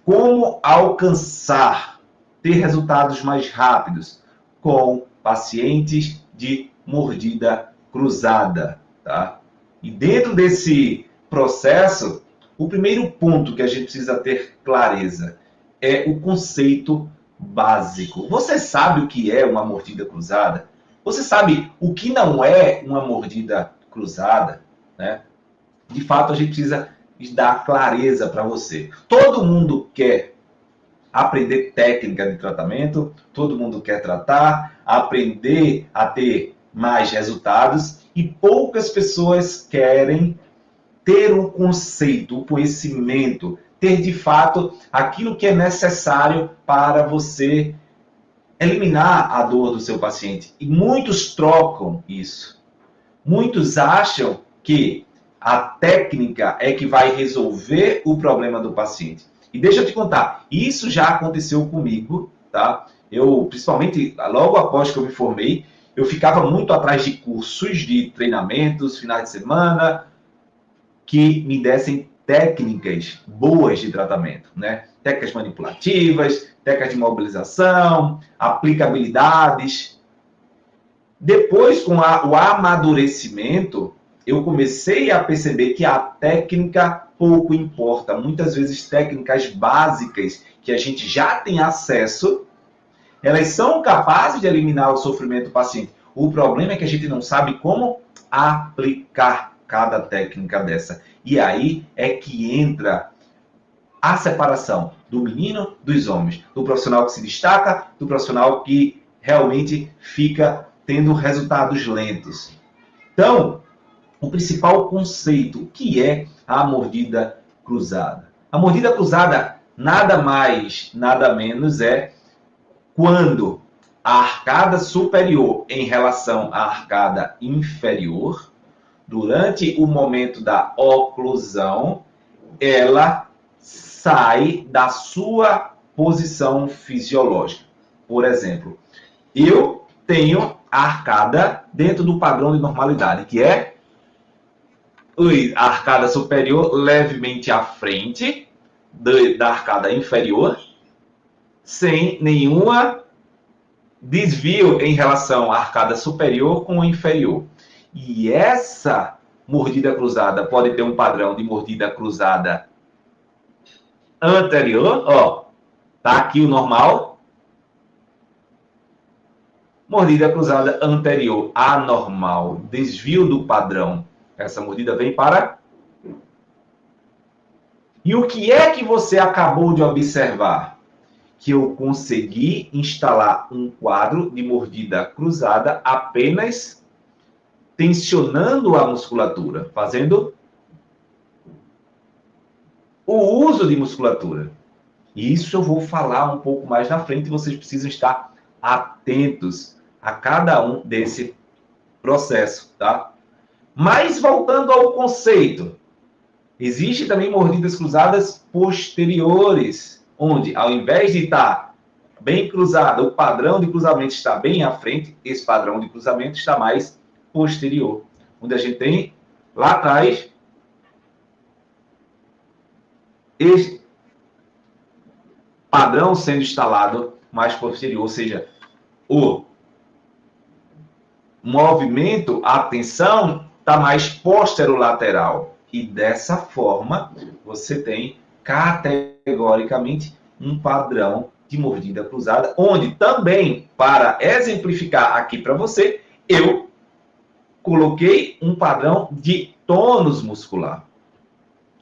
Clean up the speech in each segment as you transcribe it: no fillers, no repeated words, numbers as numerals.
Como alcançar, ter resultados mais rápidos com pacientes de mordida cruzada, tá? E dentro desse processo, o primeiro ponto que a gente precisa ter clareza é o conceito básico. Você sabe o que é uma mordida cruzada? Você sabe o que não é uma mordida cruzada, né? De fato, a gente precisa dar clareza para você. Todo mundo quer aprender técnica de tratamento, todo mundo quer tratar, aprender a ter mais resultados e poucas pessoas querem ter um conceito, um conhecimento, ter de fato aquilo que é necessário para você eliminar a dor do seu paciente. E muitos trocam isso. Muitos acham que a técnica é que vai resolver o problema do paciente. E deixa eu te contar, isso já aconteceu comigo, tá? Eu, principalmente, logo após que eu me formei, eu ficava muito atrás de cursos, de treinamentos, finais de semana, que me dessem técnicas boas de tratamento, né? Técnicas manipulativas, técnicas de mobilização, aplicabilidades. Depois, com o amadurecimento, eu comecei a perceber que a técnica pouco importa. Muitas vezes, técnicas básicas que a gente já tem acesso, elas são capazes de eliminar o sofrimento do paciente. O problema é que a gente não sabe como aplicar cada técnica dessa. E aí é que entra a separação do menino dos homens, do profissional que se destaca, do profissional que realmente fica tendo resultados lentos. Então, o principal conceito, que é a mordida cruzada. A mordida cruzada nada mais, nada menos é quando a arcada superior em relação à arcada inferior, durante o momento da oclusão, ela sai da sua posição fisiológica. Por exemplo, eu tenho a arcada dentro do padrão de normalidade, que é a arcada superior levemente à frente da arcada inferior, sem nenhuma desvio em relação à arcada superior com a inferior. E essa mordida cruzada pode ter um padrão de mordida cruzada anterior, ó, tá aqui o normal. Mordida cruzada anterior, anormal, desvio do padrão. Essa mordida vem para... E o que é que você acabou de observar? Que eu consegui instalar um quadro de mordida cruzada apenas tensionando a musculatura, fazendo o uso de musculatura. E isso eu vou falar um pouco mais na frente, vocês precisam estar atentos a cada um desse processo, tá? Mas voltando ao conceito, existe também mordidas cruzadas posteriores, onde ao invés de estar bem cruzada, o padrão de cruzamento está bem à frente, esse padrão de cruzamento está mais posterior, onde a gente tem lá atrás esse padrão sendo instalado mais posterior, ou seja, o movimento, a tensão está mais posterolateral. E dessa forma, você tem categoricamente um padrão de mordida cruzada, onde também, para exemplificar aqui para você, eu coloquei um padrão de tônus muscular.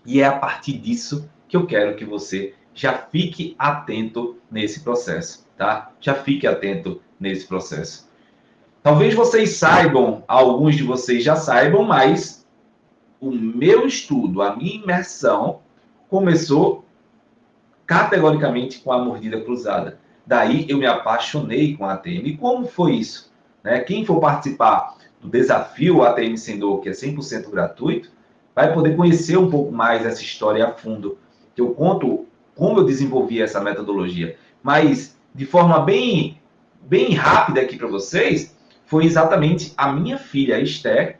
E é a partir disso que eu quero que você já fique atento nesse processo, tá? Já fique atento nesse processo. Talvez vocês saibam, alguns de vocês já saibam, mas o meu estudo, a minha imersão, começou categoricamente com a mordida cruzada. Daí eu me apaixonei com a ATM. E como foi isso? Né? Quem for participar do desafio ATM Sem Dor, que é 100% gratuito, vai poder conhecer um pouco mais essa história a fundo. Eu conto como eu desenvolvi essa metodologia. Mas, de forma bem rápida aqui para vocês, foi exatamente a minha filha, a Esther,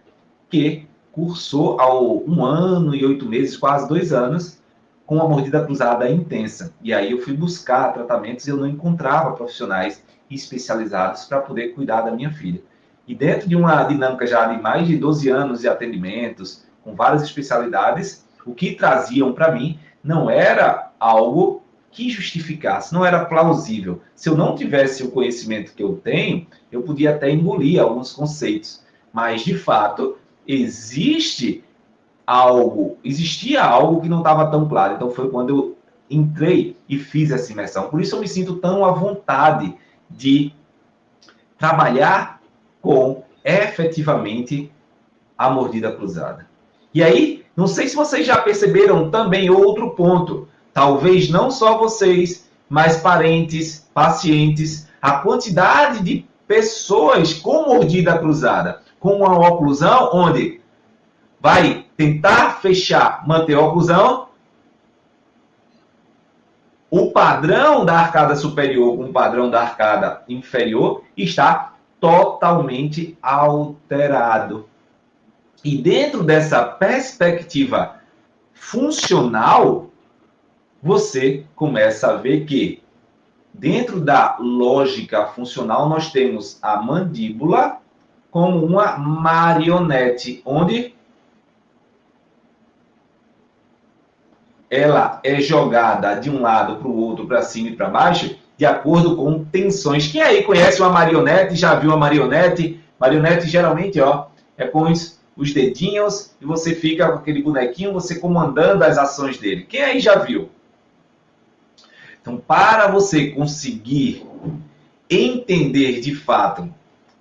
que cursou há 1 ano e 8 meses, quase 2 anos, com uma mordida cruzada intensa. E aí eu fui buscar tratamentos e eu não encontrava profissionais especializados para poder cuidar da minha filha. E dentro de uma dinâmica já de mais de 12 anos de atendimentos, com várias especialidades, o que traziam para mim não era algo que justificasse, não era plausível. Se eu não tivesse o conhecimento que eu tenho, eu podia até engolir alguns conceitos. Mas, de fato, existia algo que não estava tão claro. Então, foi quando eu entrei e fiz essa imersão. Por isso, eu me sinto tão à vontade de trabalhar com efetivamente a mordida cruzada. E aí, não sei se vocês já perceberam também outro ponto. Talvez não só vocês, mas parentes, pacientes, a quantidade de pessoas com mordida cruzada, com uma oclusão onde vai tentar fechar, manter a oclusão, o padrão da arcada superior com o padrão da arcada inferior está totalmente alterado. E dentro dessa perspectiva funcional, você começa a ver que, dentro da lógica funcional, nós temos a mandíbula como uma marionete, onde ela é jogada de um lado para o outro, para cima e para baixo, de acordo com tensões. Quem aí conhece uma marionete, já viu uma marionete? Marionete geralmente é com os dedinhos e você fica com aquele bonequinho, você comandando as ações dele. Quem aí já viu? Então, para você conseguir entender de fato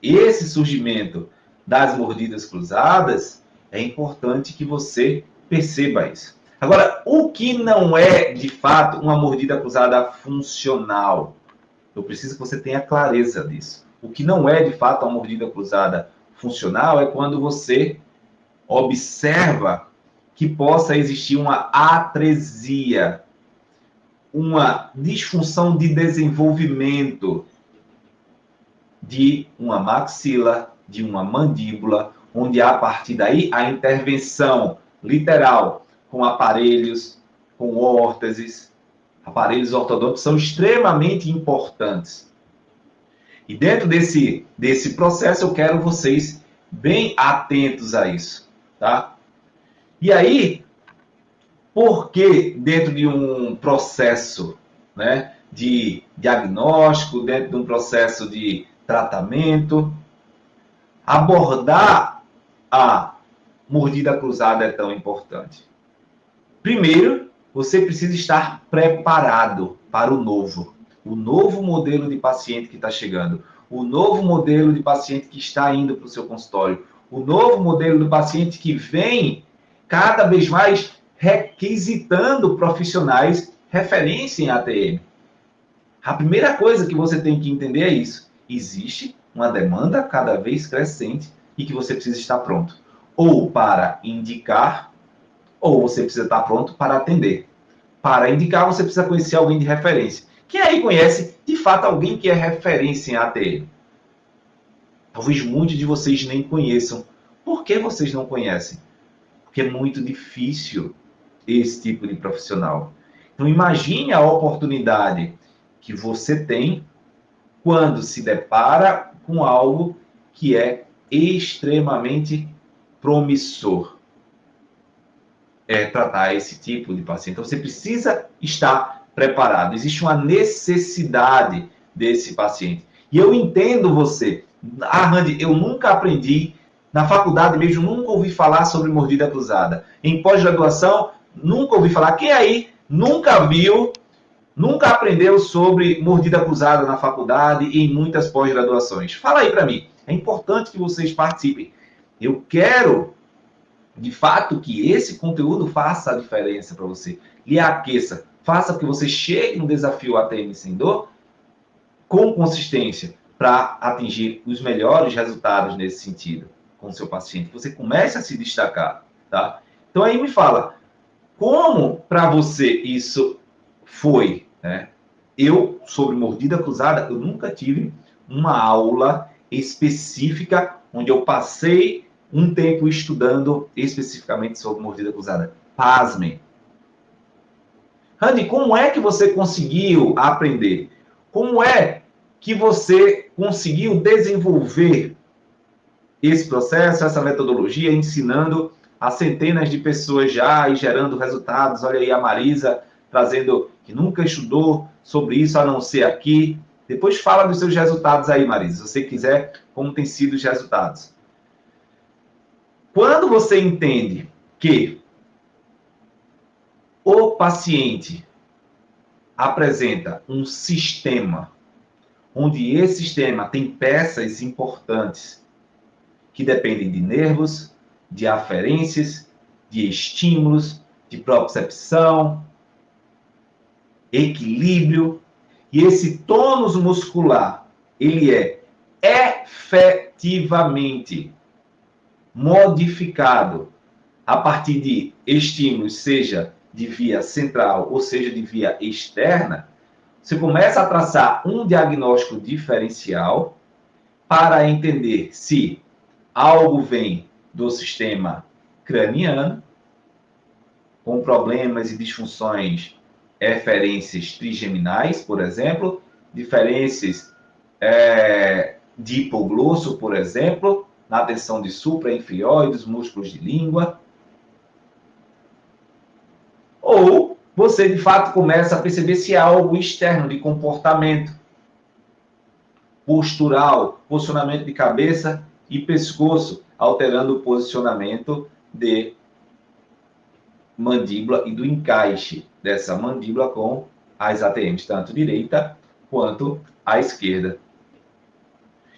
esse surgimento das mordidas cruzadas, é importante que você perceba isso. Agora, o que não é de fato uma mordida cruzada funcional? Eu preciso que você tenha clareza disso. O que não é de fato uma mordida cruzada funcional é quando você observa que possa existir uma atresia, uma disfunção de desenvolvimento de uma maxila, de uma mandíbula, onde a partir daí a intervenção literal com aparelhos, com órteses, aparelhos ortodônticos são extremamente importantes. E dentro desse processo eu quero vocês bem atentos a isso, tá? E aí, por que dentro de um processo, né, de diagnóstico, dentro de um processo de tratamento, abordar a mordida cruzada é tão importante? Primeiro, você precisa estar preparado para o novo modelo de paciente que está chegando, o novo modelo de paciente que está indo para o seu consultório, o novo modelo do paciente que vem cada vez mais requisitando profissionais referência em ATM. A primeira coisa que você tem que entender é isso. Existe uma demanda cada vez crescente e que você precisa estar pronto. Ou para indicar, ou você precisa estar pronto para atender. Para indicar, você precisa conhecer alguém de referência. Quem aí conhece, de fato, alguém que é referência em ATM? Talvez muitos de vocês nem conheçam. Por que vocês não conhecem? Porque é muito difícil esse tipo de profissional. Então, imagine a oportunidade que você tem quando se depara com algo que é extremamente promissor. É tratar esse tipo de paciente. Então, você precisa estar preparado. Existe uma necessidade desse paciente. E eu entendo você. Randy, eu nunca aprendi, na faculdade mesmo, nunca ouvi falar sobre mordida cruzada. Em pós-graduação, nunca ouvi falar. Quem aí nunca viu, nunca aprendeu sobre mordida cruzada na faculdade e em muitas pós-graduações? Fala aí para mim. É importante que vocês participem. Eu quero, de fato, que esse conteúdo faça a diferença para você. Lhe aqueça. Faça com que você chegue no desafio ATM Sem Dor com consistência para atingir os melhores resultados nesse sentido com o seu paciente. Você comece a se destacar, tá? Então aí me fala, como para você isso foi, né? Eu, sobre mordida cruzada, eu nunca tive uma aula específica onde eu passei um tempo estudando especificamente sobre mordida cruzada. Pasmem. Randy, como é que você conseguiu aprender? Como é que você conseguiu desenvolver esse processo, essa metodologia, ensinando a centenas de pessoas já e gerando resultados? Olha aí a Marisa trazendo que nunca estudou sobre isso a não ser aqui. Depois fala dos seus resultados aí, Marisa, se você quiser, como têm sido os resultados. Quando você entende que o paciente apresenta um sistema, onde esse sistema tem peças importantes que dependem de nervos, de aferências, de estímulos, de propriocepção, equilíbrio, e esse tônus muscular, ele é efetivamente modificado a partir de estímulos, seja de via central ou seja de via externa, você começa a traçar um diagnóstico diferencial para entender se algo vem do sistema craniano, com problemas e disfunções eferências trigeminais, por exemplo, diferenças de hipoglosso, por exemplo, na tensão de supra e inferior dos músculos de língua. Ou você, de fato, começa a perceber se há algo externo de comportamento postural, posicionamento de cabeça e pescoço, alterando o posicionamento de mandíbula e do encaixe dessa mandíbula com as ATMs, tanto direita quanto à esquerda.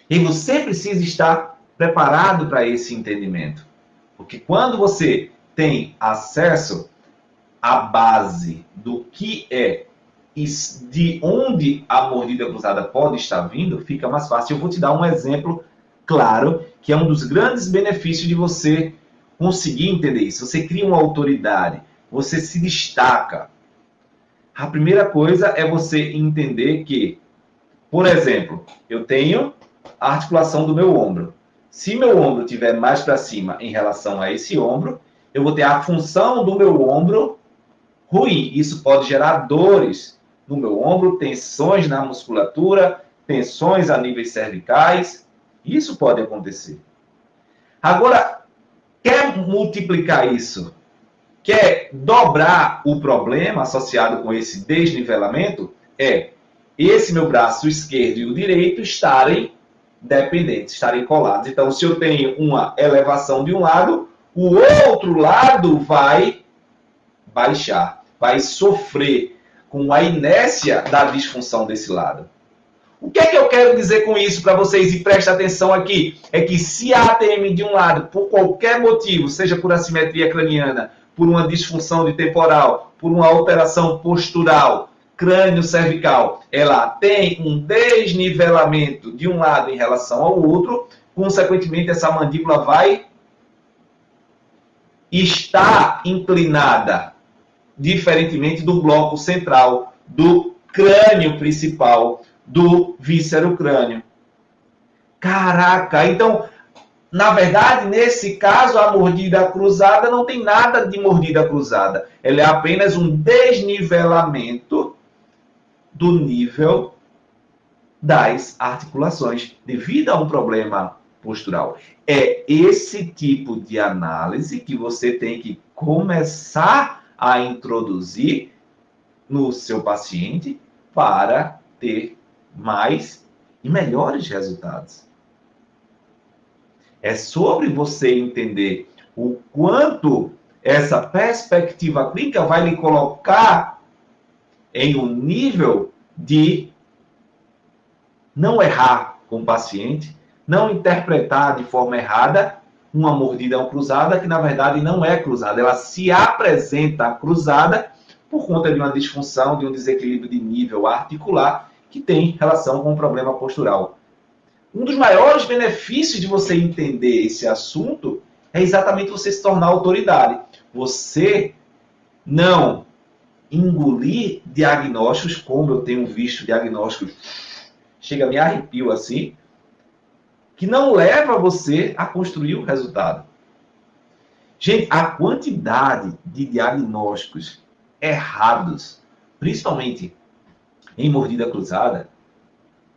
E você precisa estar preparado para esse entendimento. Porque quando você tem acesso à base do que é e de onde a mordida cruzada pode estar vindo, fica mais fácil. Eu vou te dar um exemplo claro, que é um dos grandes benefícios de você conseguir entender isso. Você cria uma autoridade, você se destaca. A primeira coisa é você entender que, por exemplo, eu tenho a articulação do meu ombro. Se meu ombro estiver mais para cima em relação a esse ombro, eu vou ter a função do meu ombro ruim. Isso pode gerar dores no meu ombro, tensões na musculatura, tensões a níveis cervicais. Isso pode acontecer. Agora, quer multiplicar isso? Quer dobrar o problema associado com esse desnivelamento? É esse meu braço esquerdo e o direito estarem dependentes, estarem colados. Então, se eu tenho uma elevação de um lado, o outro lado vai baixar, vai sofrer com a inércia da disfunção desse lado. O que é que eu quero dizer com isso para vocês? E presta atenção aqui. É que se a ATM de um lado, por qualquer motivo, seja por assimetria craniana, por uma disfunção de temporal, por uma alteração postural, crânio-cervical, ela tem um desnivelamento de um lado em relação ao outro, consequentemente essa mandíbula vai estar inclinada, diferentemente do bloco central, do crânio principal, do víscero-crânio. Caraca, então, na verdade, nesse caso, a mordida cruzada não tem nada de mordida cruzada. Ela é apenas um desnivelamento do nível das articulações, devido a um problema postural. É esse tipo de análise que você tem que começar a introduzir no seu paciente para ter mais e melhores resultados. É sobre você entender o quanto essa perspectiva clínica vai lhe colocar em um nível de não errar com o paciente, não interpretar de forma errada uma mordida cruzada, que na verdade não é cruzada. Ela se apresenta cruzada por conta de uma disfunção, de um desequilíbrio de nível articular que tem relação com o problema postural. Um dos maiores benefícios de você entender esse assunto é exatamente você se tornar autoridade. Você não engolir diagnósticos, como eu tenho visto diagnósticos, chega a me arrepio assim, que não leva você a construir o resultado. Gente, a quantidade de diagnósticos errados principalmente em mordida cruzada,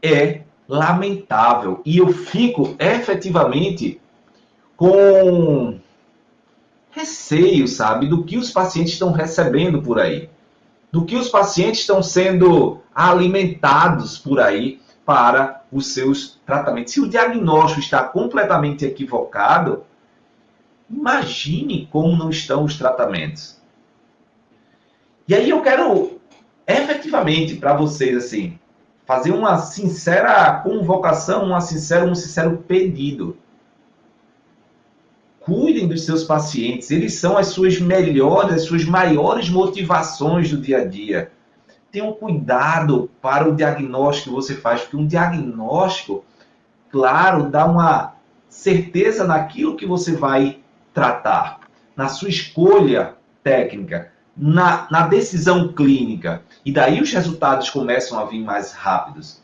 é lamentável. E eu fico efetivamente com receio, sabe, do que os pacientes estão recebendo por aí, do que os pacientes estão sendo alimentados por aí para os seus tratamentos. Se o diagnóstico está completamente equivocado, imagine como não estão os tratamentos. E aí eu quero efetivamente para vocês assim fazer uma sincera convocação, um sincero pedido. Cuidem dos seus pacientes, eles são as suas melhores, as suas maiores motivações do dia a dia. Tenham cuidado para o diagnóstico que você faz, porque um diagnóstico, claro, dá uma certeza naquilo que você vai tratar, na sua escolha técnica, na decisão clínica. E daí os resultados começam a vir mais rápidos.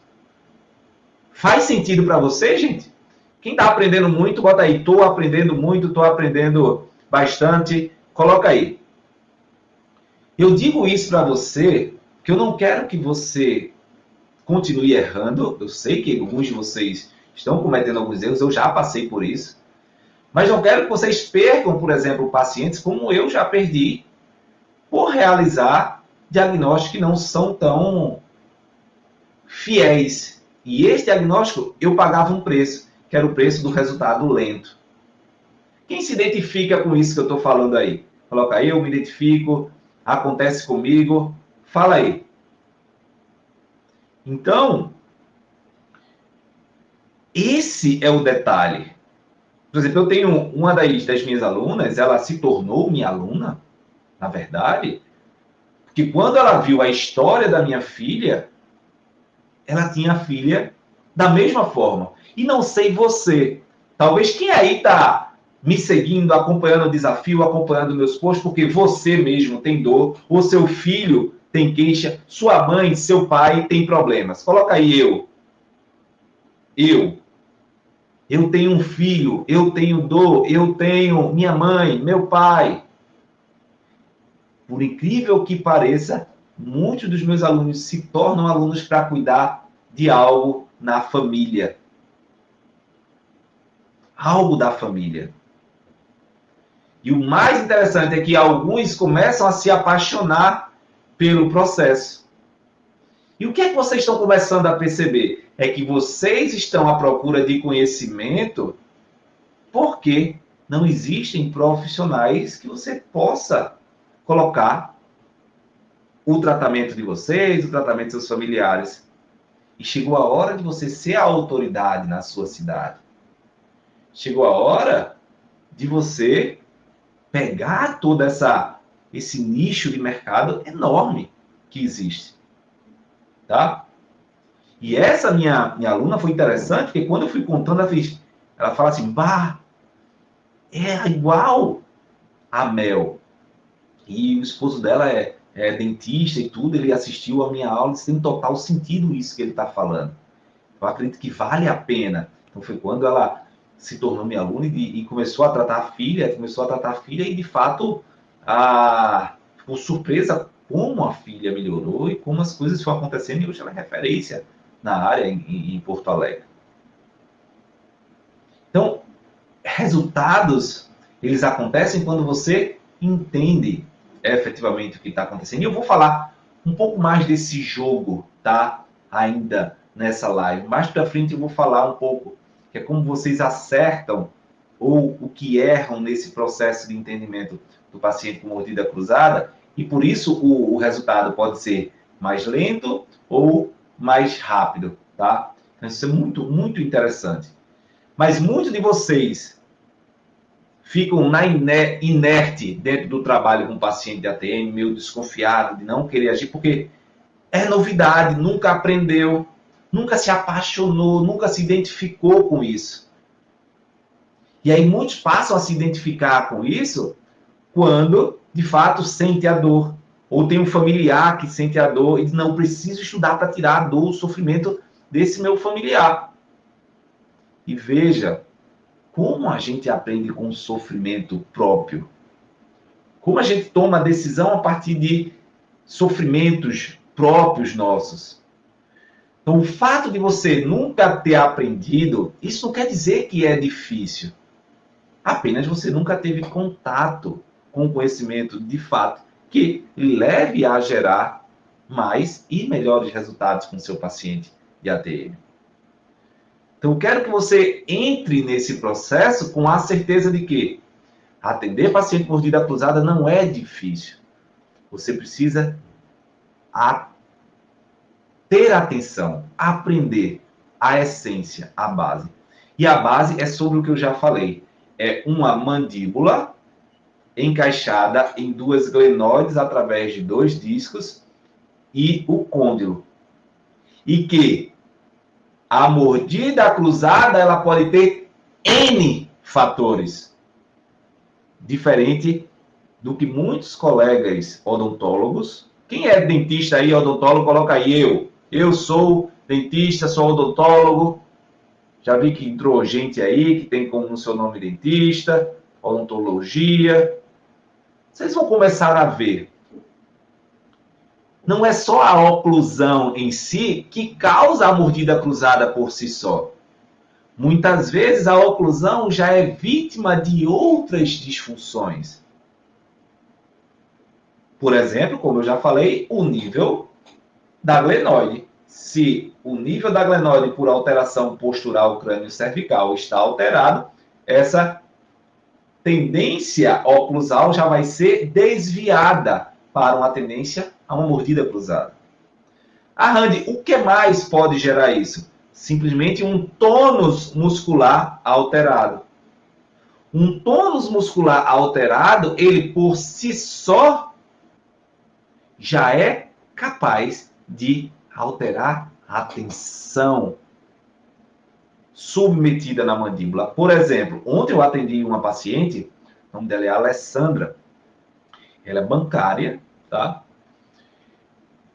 Faz sentido para você, gente? Quem está aprendendo muito, bota aí. Estou aprendendo muito, estou aprendendo bastante. Coloca aí. Eu digo isso para você, que eu não quero que você continue errando. Eu sei que alguns de vocês estão cometendo alguns erros, eu já passei por isso. Mas não quero que vocês percam, por exemplo, pacientes como eu já perdi, por realizar diagnósticos que não são tão fiéis. E esse diagnóstico, eu pagava um preço, que era o preço do resultado lento. Quem se identifica com isso que eu estou falando aí? Coloca aí, eu me identifico, acontece comigo. Fala aí. Então, esse é o detalhe. Por exemplo, eu tenho uma das minhas alunas, ela se tornou minha aluna, na verdade, porque quando ela viu a história da minha filha, ela tinha a filha da mesma forma. E não sei você, talvez quem aí está me seguindo, acompanhando o desafio, acompanhando meus posts, porque você mesmo tem dor, ou seu filho tem queixa, sua mãe, seu pai tem problemas. Coloca aí eu. Eu tenho um filho, eu tenho dor, eu tenho minha mãe, meu pai. Por incrível que pareça, muitos dos meus alunos se tornam alunos para cuidar de algo na família. Algo da família. E o mais interessante é que alguns começam a se apaixonar pelo processo. E o que é que vocês estão começando a perceber? É que vocês estão à procura de conhecimento porque não existem profissionais que você possa colocar o tratamento de vocês, o tratamento de seus familiares. E chegou a hora de você ser a autoridade na sua cidade. Chegou a hora de você pegar todo esse nicho de mercado enorme que existe. Tá? E essa minha aluna foi interessante, porque quando eu fui contando, ela fala assim, bah, é igual a Mel. E o esposo dela é dentista e tudo, ele assistiu a minha aula e tem total sentido isso que ele está falando. Eu acredito que vale a pena. Então foi quando ela se tornou minha aluna e começou a tratar a filha, e de fato, ficou surpresa como a filha melhorou e como as coisas foram acontecendo e hoje ela é referência na área em Porto Alegre. Então, resultados, eles acontecem quando você entende efetivamente o que está acontecendo. E eu vou falar um pouco mais desse jogo, tá? Ainda nessa live. Mais para frente eu vou falar um pouco, que é como vocês acertam ou o que erram nesse processo de entendimento do paciente com mordida cruzada, e por isso o resultado pode ser mais lento ou mais rápido, tá? Então isso é muito, muito interessante. Mas muitos de vocês ficam inerte dentro do trabalho com o paciente de ATM, meio desconfiado de não querer agir, porque é novidade, nunca aprendeu, nunca se apaixonou, nunca se identificou com isso. E aí muitos passam a se identificar com isso quando, de fato, sente a dor. Ou tem um familiar que sente a dor e diz, não, preciso estudar para tirar a dor, o sofrimento desse meu familiar. E veja como a gente aprende com o sofrimento próprio. Como a gente toma a decisão a partir de sofrimentos próprios nossos. Então, o fato de você nunca ter aprendido, isso não quer dizer que é difícil. Apenas você nunca teve contato com o conhecimento de fato que lhe leve a gerar mais e melhores resultados com o seu paciente de ATM. Então, eu quero que você entre nesse processo com a certeza de que atender paciente mordida cruzada não é difícil. Você precisa ter atenção, aprender a essência, a base. E a base é sobre o que eu já falei. É uma mandíbula encaixada em duas glenoides através de 2 discos e o côndilo. E que a mordida cruzada ela pode ter N fatores. Diferente do que muitos colegas odontólogos. Quem é dentista aí, odontólogo, coloca aí eu. Eu sou dentista, sou odontólogo. Já vi que entrou gente aí que tem como seu nome dentista, odontologia. Vocês vão começar a ver. Não é só a oclusão em si que causa a mordida cruzada por si só. Muitas vezes a oclusão já é vítima de outras disfunções. Por exemplo, como eu já falei, o nível da glenoide. Se o nível da glenoide por alteração postural crânio-cervical está alterado, essa tendência oclusal já vai ser desviada para uma tendência a uma mordida cruzada. Randy, o que mais pode gerar isso? Simplesmente um tônus muscular alterado. Um tônus muscular alterado, ele por si só já é capaz de alterar a tensão submetida na mandíbula. Por exemplo, ontem eu atendi uma paciente, o nome dela é Alessandra, ela é bancária, tá?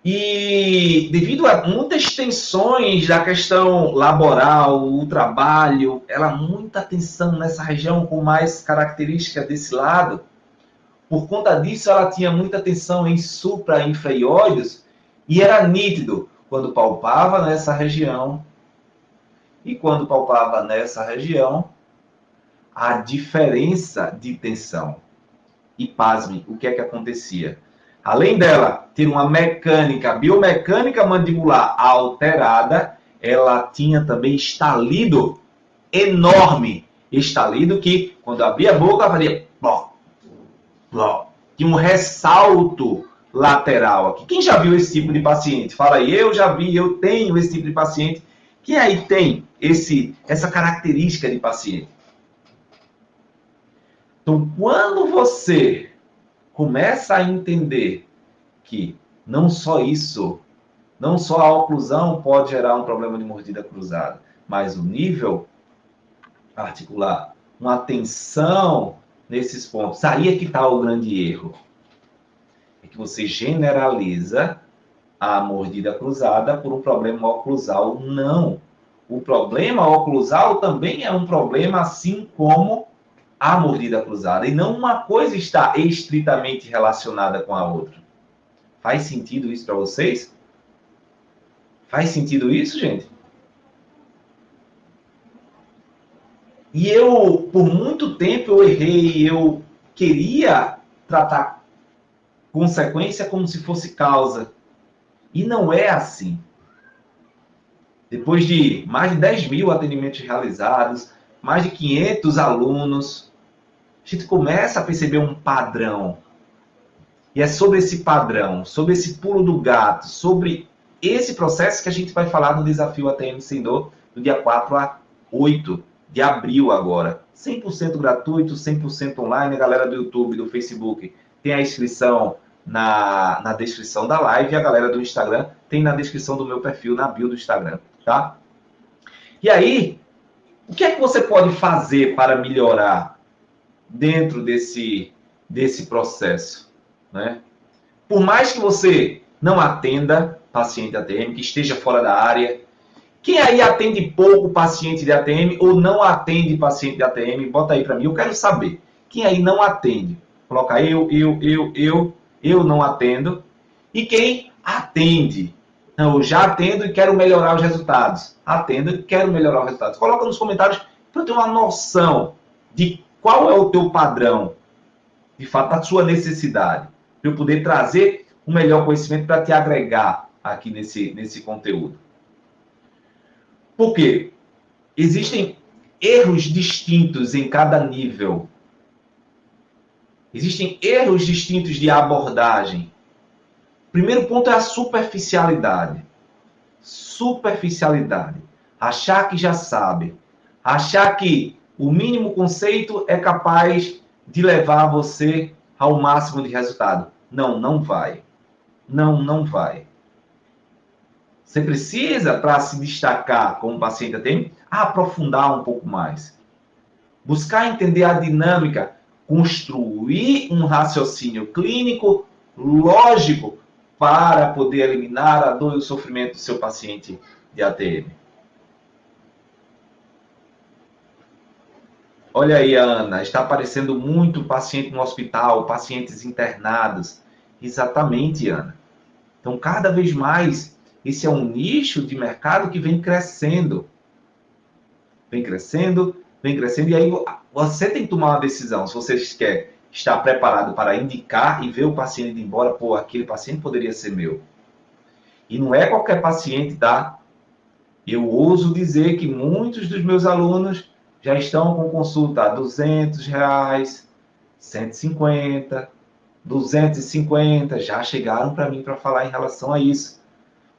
E devido a muitas tensões da questão laboral, o trabalho, ela muita tensão nessa região com mais característica desse lado. Por conta disso, ela tinha muita tensão em supra-infraioides e era nítido quando palpava nessa região e quando palpava nessa região a diferença de tensão. E pasme, o que é que acontecia? Além dela ter uma mecânica, biomecânica mandibular alterada, ela tinha também estalido enorme. Estalido que, quando abria a boca, ela fazia pló, pló. Tinha um ressalto lateral aqui. Quem já viu esse tipo de paciente? Fala aí, eu já vi, eu tenho esse tipo de paciente. Quem aí tem essa característica de paciente? Então, quando você começa a entender que não só isso, não só a oclusão pode gerar um problema de mordida cruzada, mas o nível articular, uma tensão nesses pontos. Aí é que está o grande erro. É que você generaliza a mordida cruzada por um problema oclusal. Não. O problema oclusal também é um problema, assim como a mordida cruzada. E não uma coisa está estritamente relacionada com a outra. Faz sentido isso para vocês? Faz sentido isso, gente? E eu, por muito tempo, eu errei. Eu queria tratar consequência como se fosse causa. E não é assim. Depois de mais de 10 mil atendimentos realizados, mais de 500 alunos, a gente começa a perceber um padrão. E é sobre esse padrão, sobre esse pulo do gato, sobre esse processo que a gente vai falar no Desafio ATM Sem Dor, do dia 4 a 8 de abril agora. 100% gratuito, 100% online. A galera do YouTube, do Facebook, tem a inscrição na descrição da live. E a galera do Instagram tem na descrição do meu perfil, na bio do Instagram, tá? E aí, o que é que você pode fazer para melhorar dentro desse processo, né? Por mais que você não atenda paciente de ATM, que esteja fora da área, quem aí atende pouco paciente de ATM ou não atende paciente de ATM, bota aí para mim, eu quero saber. Quem aí não atende? Coloca eu não atendo. E quem atende? Não, eu já atendo e quero melhorar os resultados. Atendo e quero melhorar os resultados. Coloca nos comentários para eu ter uma noção de qual é o teu padrão, de fato, a sua necessidade, para eu poder trazer o melhor conhecimento para te agregar aqui nesse conteúdo. Por quê? Existem erros distintos em cada nível. Existem erros distintos de abordagem. Primeiro ponto é a superficialidade. Superficialidade. Achar que já sabe. Achar que o mínimo conceito é capaz de levar você ao máximo de resultado. Não, não vai. Não, não vai. Você precisa, para se destacar como paciente ATM, aprofundar um pouco mais. Buscar entender a dinâmica, construir um raciocínio clínico lógico para poder eliminar a dor e o sofrimento do seu paciente de ATM. Olha aí, Ana, está aparecendo muito paciente no hospital, pacientes internados. Exatamente, Ana. Então, cada vez mais, esse é um nicho de mercado que vem crescendo. Vem crescendo, vem crescendo. E aí, você tem que tomar uma decisão. Se você quer estar preparado para indicar e ver o paciente ir embora, pô, aquele paciente poderia ser meu. E não é qualquer paciente, tá? Eu ouso dizer que muitos dos meus alunos já estão com consulta a R$200, 150, 250, já chegaram para mim para falar em relação a isso,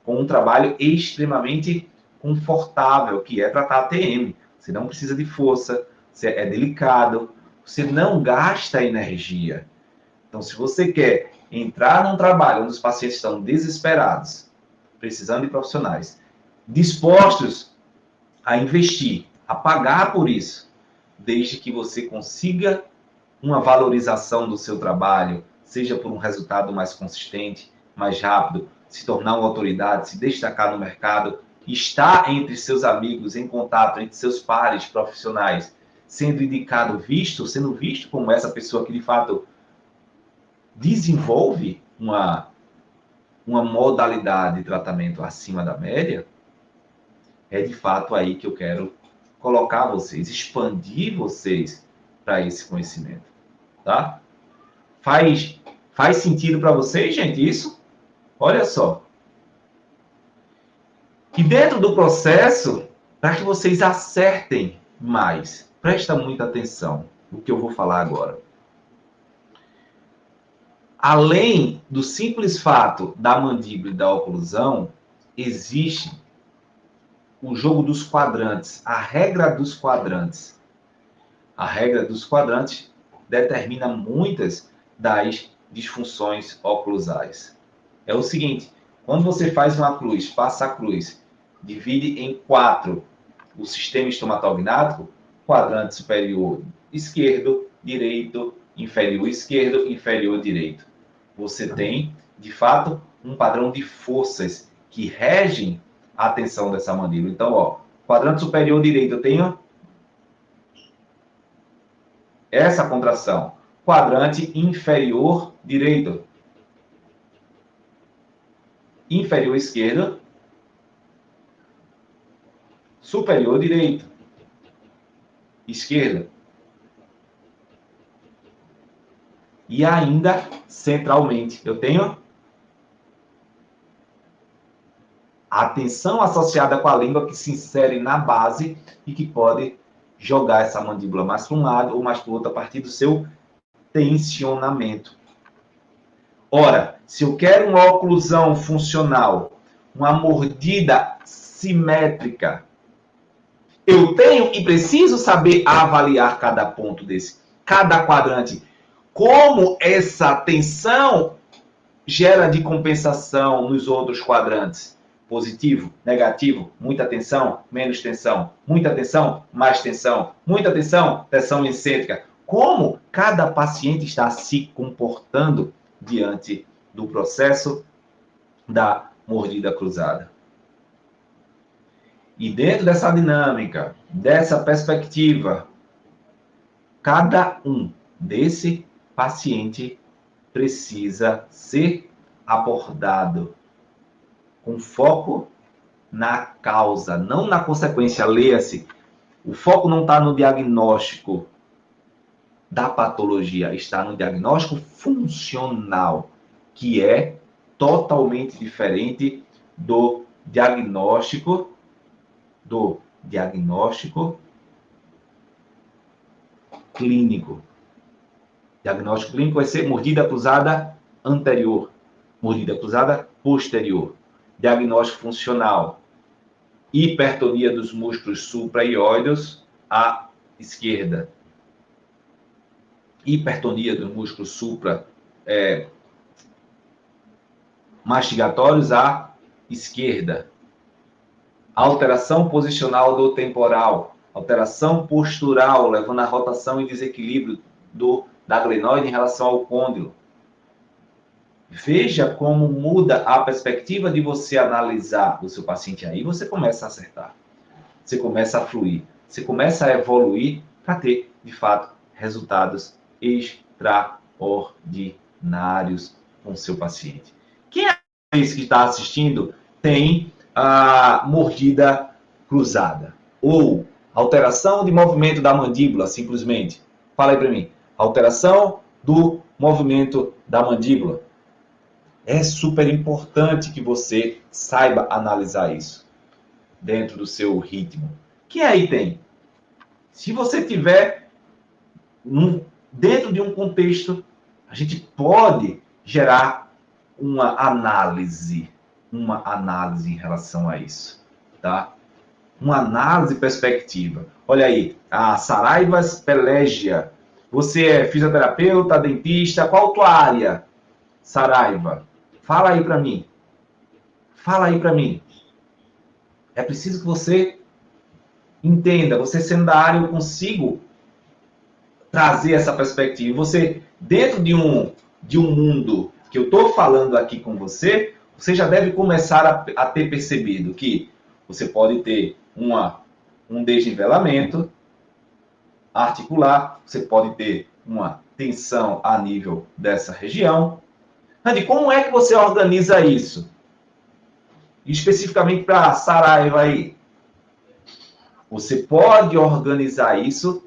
com um trabalho extremamente confortável, que é tratar ATM. Você não precisa de força, você é delicado, você não gasta energia. Então, se você quer entrar num trabalho onde os pacientes estão desesperados, precisando de profissionais, dispostos a investir, a pagar por isso, desde que você consiga uma valorização do seu trabalho, seja por um resultado mais consistente, mais rápido, se tornar uma autoridade, se destacar no mercado, estar entre seus amigos, em contato, entre seus pares profissionais, sendo indicado, sendo visto como essa pessoa que de fato desenvolve uma modalidade de tratamento acima da média, é de fato aí que eu quero colocar vocês, expandir vocês para esse conhecimento, tá? Faz sentido para vocês, gente, isso? Olha só. E dentro do processo, para que vocês acertem mais, presta muita atenção no que eu vou falar agora. Além do simples fato da mandíbula e da oclusão, existe o jogo dos quadrantes, a regra dos quadrantes. A regra dos quadrantes determina muitas das disfunções oclusais. É o seguinte, quando você faz uma cruz, passa a cruz, divide em 4 o sistema estomatognático, quadrante superior esquerdo, direito, inferior esquerdo, inferior direito. Você tem, de fato, um padrão de forças que regem a tensão dessa mandíbula. Então, ó, quadrante superior direito, eu tenho essa contração. Quadrante inferior direito. Inferior esquerdo. Superior direito. Esquerda. E ainda centralmente, eu tenho a tensão associada com a língua que se insere na base e que pode jogar essa mandíbula mais para um lado ou mais para o outro a partir do seu tensionamento. Ora, se eu quero uma oclusão funcional, uma mordida simétrica, eu tenho e preciso saber avaliar cada ponto desse, cada quadrante. Como essa tensão gera de compensação nos outros quadrantes. Positivo, negativo, muita tensão, menos tensão, muita tensão, mais tensão, muita tensão, tensão excêntrica. Como cada paciente está se comportando diante do processo da mordida cruzada. E dentro dessa dinâmica, dessa perspectiva, cada um desse paciente precisa ser abordado com foco na causa, não na consequência. Leia-se, o foco não está no diagnóstico da patologia, está no diagnóstico funcional, que é totalmente diferente do diagnóstico clínico. Diagnóstico clínico vai ser mordida cruzada anterior, mordida cruzada posterior. Diagnóstico funcional, hipertonia dos músculos supraioides à esquerda. Hipertonia dos músculos mastigatórios à esquerda. Alteração posicional do temporal. Alteração postural, levando a rotação e desequilíbrio da glenoide em relação ao côndilo. Veja como muda a perspectiva de você analisar o seu paciente. Aí você começa a acertar. Você começa a fluir. Você começa a evoluir para ter, de fato, resultados extraordinários com o seu paciente. Quem é esse que está assistindo tem a mordida cruzada ou alteração de movimento da mandíbula, simplesmente? Fala aí para mim. Alteração do movimento da mandíbula. É super importante que você saiba analisar isso dentro do seu ritmo. Que aí tem? Se você tiver dentro de um contexto, a gente pode gerar uma análise em relação a isso, tá? Uma análise perspectiva. Olha aí, a Saraivas Pelégia. Você é fisioterapeuta, dentista, qual tua área, Saraiva? Fala aí para mim. Fala aí para mim. É preciso que você entenda, você sendo da área, eu consigo trazer essa perspectiva. Você, dentro de um mundo que eu estou falando aqui com você, você já deve começar a ter percebido que você pode ter um desnivelamento articular, você pode ter uma tensão a nível dessa região. Andy, como é que você organiza isso? Especificamente para a Saraiva aí. Você pode organizar isso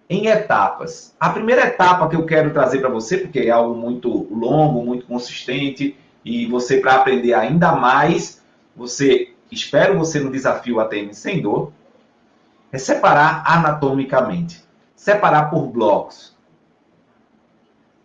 em etapas. A primeira etapa que eu quero trazer para você, porque é algo muito longo, muito consistente, e você, para aprender ainda mais, espero você no desafio ATM Sem Dor, é separar anatomicamente. Separar por blocos.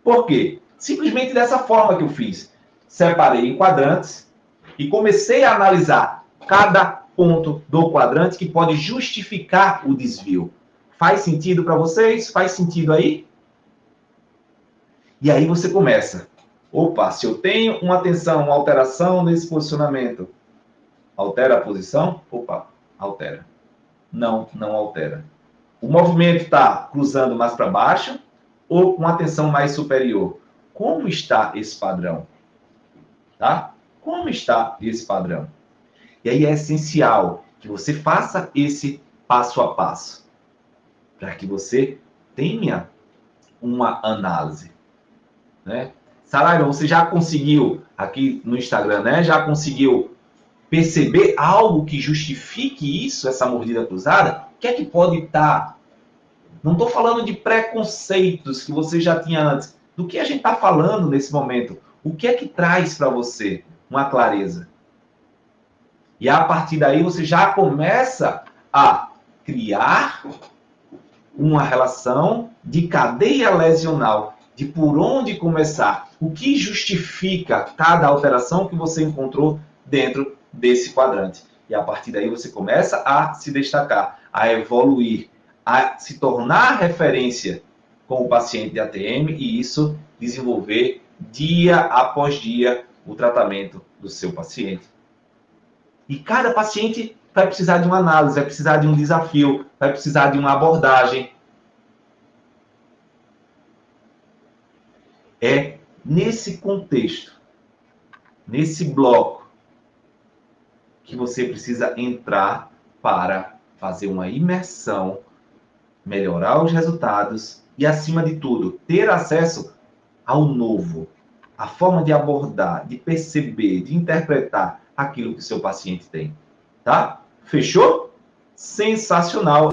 Por quê? Simplesmente dessa forma que eu fiz. Separei em quadrantes e comecei a analisar cada ponto do quadrante que pode justificar o desvio. Faz sentido para vocês? Faz sentido aí? E aí você começa. Opa, se eu tenho uma tensão, uma alteração nesse posicionamento, altera a posição? Opa, altera. Não altera. O movimento está cruzando mais para baixo ou com a tensão mais superior? Como está esse padrão? Tá? Como está esse padrão? E aí é essencial que você faça esse passo a passo, para que você tenha uma análise. Né? Saraiva, você já conseguiu, aqui no Instagram, né? Já conseguiu perceber algo que justifique isso, essa mordida cruzada? O que é que pode estar? Não estou falando de preconceitos que você já tinha antes. Do que a gente está falando nesse momento? O que é que traz para você uma clareza? E a partir daí você já começa a criar uma relação de cadeia lesional, de por onde começar, o que justifica cada alteração que você encontrou dentro desse quadrante. E a partir daí você começa a se destacar, a evoluir, a se tornar referência com o paciente de ATM e isso desenvolver dia após dia o tratamento do seu paciente. E cada paciente vai precisar de uma análise, vai precisar de um desafio, vai precisar de uma abordagem. É nesse contexto, nesse bloco, que você precisa entrar para fazer uma imersão, melhorar os resultados e, acima de tudo, ter acesso ao novo, a forma de abordar, de perceber, de interpretar aquilo que o seu paciente tem. Tá? Fechou? Sensacional!